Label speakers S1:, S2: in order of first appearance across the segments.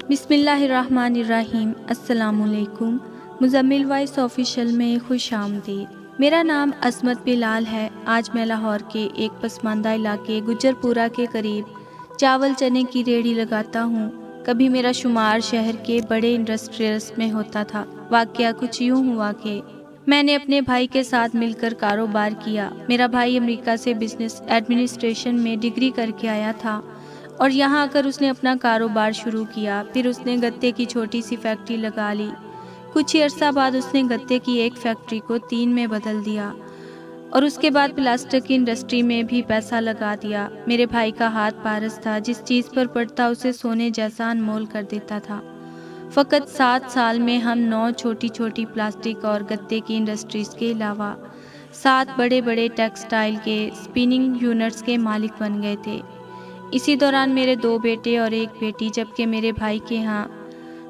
S1: بسم اللہ الرحمن الرحیم۔ السلام علیکم۔ مزمل وائس آفیشیل میں خوش آمدید۔ میرا نام عصمت بلال ہے۔ آج میں لاہور کے ایک پسماندہ علاقے گجر پورہ کے قریب چاول چنے کی ریڑھی لگاتا ہوں۔ کبھی میرا شمار شہر کے بڑے انڈسٹریز میں ہوتا تھا۔ واقعہ کچھ یوں ہوا کہ میں نے اپنے بھائی کے ساتھ مل کر کاروبار کیا۔ میرا بھائی امریکہ سے بزنس ایڈمنسٹریشن میں ڈگری کر کے آیا تھا اور یہاں آ کر اس نے اپنا کاروبار شروع کیا۔ پھر اس نے گتے کی چھوٹی سی فیکٹری لگا لی۔ کچھ ہی عرصہ بعد اس نے گتے کی ایک فیکٹری کو 3 میں بدل دیا اور اس کے بعد پلاسٹک کی انڈسٹری میں بھی پیسہ لگا دیا۔ میرے بھائی کا ہاتھ پارس تھا، جس چیز پر پڑتا اسے سونے جیسا انمول کر دیتا تھا۔ فقط 7 سال میں ہم 9 چھوٹی چھوٹی پلاسٹک اور گتے کی انڈسٹریز کے علاوہ 7 بڑے بڑے ٹیکسٹائل کے سپننگ یونٹس کے مالک بن گئے تھے۔ اسی دوران میرے 2 بیٹے اور 1 بیٹی، جبکہ میرے بھائی کے ہاں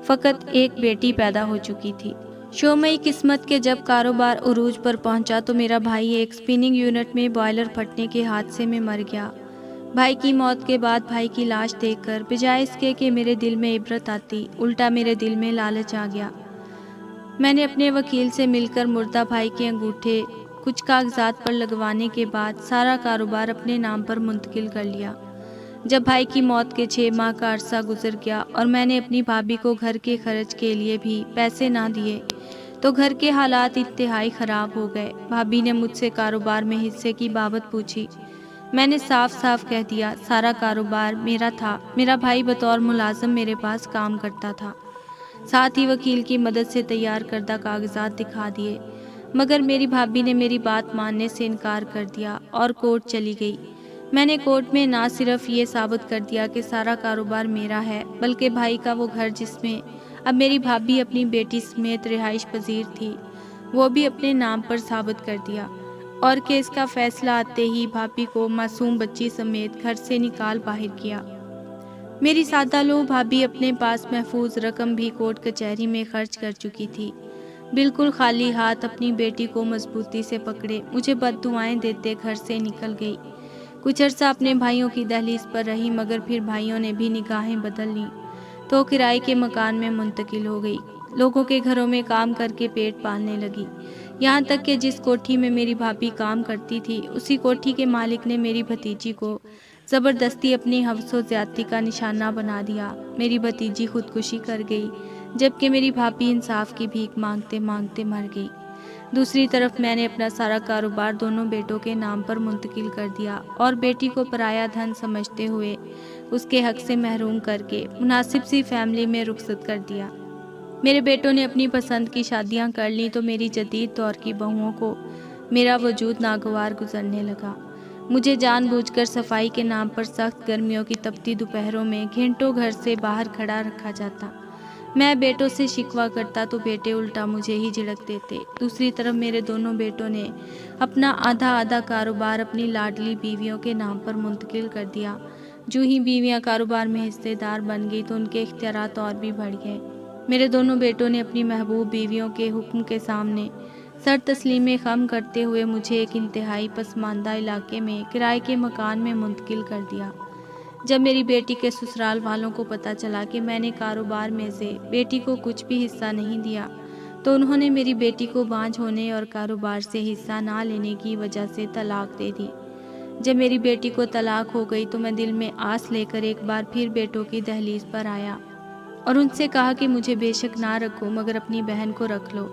S1: فقط 1 بیٹی پیدا ہو چکی تھی۔ شومئی قسمت کے جب کاروبار عروج پر پہنچا تو میرا بھائی ایک سپننگ یونٹ میں بوائلر پھٹنے کے حادثے میں مر گیا۔ بھائی کی موت کے بعد بھائی کی لاش دیکھ کر بجائے اس کے کہ میرے دل میں عبرت آتی، الٹا میرے دل میں لالچ آ گیا۔ میں نے اپنے وکیل سے مل کر مردہ بھائی کے انگوٹھے کچھ کاغذات پر لگوانے کے بعد سارا کاروبار اپنے نام پر منتقل کر لیا۔ جب بھائی کی موت کے 6 ماہ کا عرصہ گزر گیا اور میں نے اپنی بھابھی کو گھر کے خرچ کے لیے بھی پیسے نہ دیے تو گھر کے حالات انتہائی خراب ہو گئے۔ بھابھی نے مجھ سے کاروبار میں حصے کی بابت پوچھی۔ میں نے صاف صاف کہہ دیا سارا کاروبار میرا تھا۔ میرا بھائی بطور ملازم میرے پاس کام کرتا تھا، ساتھ ہی وکیل کی مدد سے تیار کردہ کاغذات دکھا دیے، مگر میری بھابھی نے میری بات ماننے سے انکار کر دیا اور کورٹ چلی گئی۔ میں نے کورٹ میں نہ صرف یہ ثابت کر دیا کہ سارا کاروبار میرا ہے، بلکہ بھائی کا وہ گھر جس میں اب میری بھابھی اپنی بیٹی سمیت رہائش پذیر تھی، وہ بھی اپنے نام پر ثابت کر دیا، اور کیس کا فیصلہ آتے ہی بھابھی کو معصوم بچی سمیت گھر سے نکال باہر کیا۔ میری سادہ لو بھابھی اپنے پاس محفوظ رقم بھی کورٹ کچہری میں خرچ کر چکی تھی۔ بالکل خالی ہاتھ اپنی بیٹی کو مضبوطی سے پکڑے مجھے بد دعائیں دیتے گھر سے نکل گئی۔ کچھ عرصہ اپنے بھائیوں کی دہلیز پر رہی، مگر پھر بھائیوں نے بھی نگاہیں بدل لیں تو کرائے کے مکان میں منتقل ہو گئی۔ لوگوں کے گھروں میں کام کر کے پیٹ پالنے لگی، یہاں تک کہ جس کوٹھی میں میری بھابھی کام کرتی تھی اسی کوٹھی کے مالک نے میری بھتیجی کو زبردستی اپنی حوث و زیادتی کا نشانہ بنا دیا۔ میری بھتیجی خودکشی کر گئی، جبکہ میری بھابھی انصاف کی بھیک مانگتے مانگتے مر گئی۔ دوسری طرف میں نے اپنا سارا کاروبار دونوں بیٹوں کے نام پر منتقل کر دیا اور بیٹی کو پرایا دھن سمجھتے ہوئے اس کے حق سے محروم کر کے مناسب سی فیملی میں رخصت کر دیا۔ میرے بیٹوں نے اپنی پسند کی شادیاں کر لیں تو میری جدید دور کی بہوؤں کو میرا وجود ناگوار گزرنے لگا۔ مجھے جان بوجھ کر صفائی کے نام پر سخت گرمیوں کی تپتی دوپہروں میں گھنٹوں گھر سے باہر کھڑا رکھا جاتا۔ میں بیٹوں سے شکوہ کرتا تو بیٹے الٹا مجھے ہی جھڑک دیتے۔ دوسری طرف میرے دونوں بیٹوں نے اپنا آدھا آدھا کاروبار اپنی لاڈلی بیویوں کے نام پر منتقل کر دیا۔ جو ہی بیویاں کاروبار میں حصے دار بن گئی تو ان کے اختیارات اور بھی بڑھ گئے۔ میرے دونوں بیٹوں نے اپنی محبوب بیویوں کے حکم کے سامنے سر تسلیم خم کرتے ہوئے مجھے ایک انتہائی پسماندہ علاقے میں کرائے کے مکان میں منتقل کر دیا۔ جب میری بیٹی کے سسرال والوں کو پتہ چلا کہ میں نے کاروبار میں سے بیٹی کو کچھ بھی حصہ نہیں دیا تو انہوں نے میری بیٹی کو بانجھ ہونے اور کاروبار سے حصہ نہ لینے کی وجہ سے طلاق دے دی۔ جب میری بیٹی کو طلاق ہو گئی تو میں دل میں آس لے کر ایک بار پھر بیٹوں کی دہلیز پر آیا اور ان سے کہا کہ مجھے بے شک نہ رکھو مگر اپنی بہن کو رکھ لو۔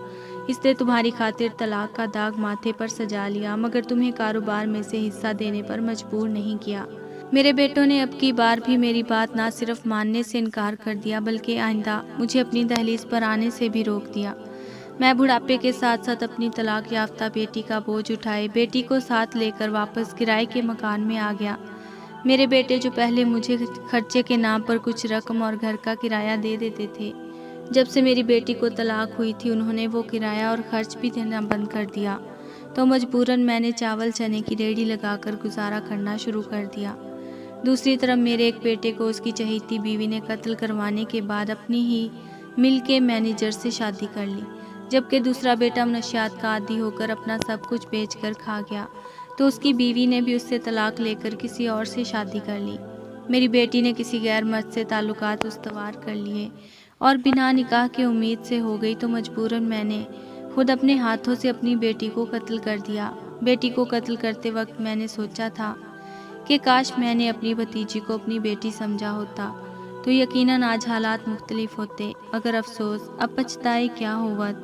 S1: اس نے تمہاری خاطر طلاق کا داغ ماتھے پر سجا لیا، مگر تمہیں کاروبار میں سے حصہ دینے پر مجبور نہیں کیا۔ میرے بیٹوں نے اب کی بار بھی میری بات نہ صرف ماننے سے انکار کر دیا بلکہ آئندہ مجھے اپنی دہلیز پر آنے سے بھی روک دیا۔ میں بڑھاپے کے ساتھ ساتھ اپنی طلاق یافتہ بیٹی کا بوجھ اٹھائے بیٹی کو ساتھ لے کر واپس کرائے کے مکان میں آ گیا۔ میرے بیٹے جو پہلے مجھے خرچے کے نام پر کچھ رقم اور گھر کا کرایہ دے دیتے تھے، جب سے میری بیٹی کو طلاق ہوئی تھی انہوں نے وہ کرایہ اور خرچ بھی دینا بند کر دیا، تو مجبوراً میں نے چاول چنے کی ریڑھی لگا کر گزارا کرنا شروع کر دیا۔ دوسری طرف میرے ایک بیٹے کو اس کی چہیتی بیوی نے قتل کروانے کے بعد اپنی ہی مل کے مینیجر سے شادی کر لی، جبکہ دوسرا بیٹا منشیات کا عادی ہو کر اپنا سب کچھ بیچ کر کھا گیا تو اس کی بیوی نے بھی اس سے طلاق لے کر کسی اور سے شادی کر لی۔ میری بیٹی نے کسی غیر مرد سے تعلقات استوار کر لیے اور بنا نکاح کے امید سے ہو گئی تو مجبوراً میں نے خود اپنے ہاتھوں سے اپنی بیٹی کو قتل کر دیا۔ بیٹی کو قتل کرتے وقت میں نے سوچا تھا کہ کاش میں نے اپنی بھتیجی کو اپنی بیٹی سمجھا ہوتا تو یقیناً آج حالات مختلف ہوتے، مگر افسوس اب پچھتائے کیا ہوت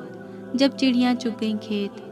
S1: جب چڑیاں چگ گئیں کھیت۔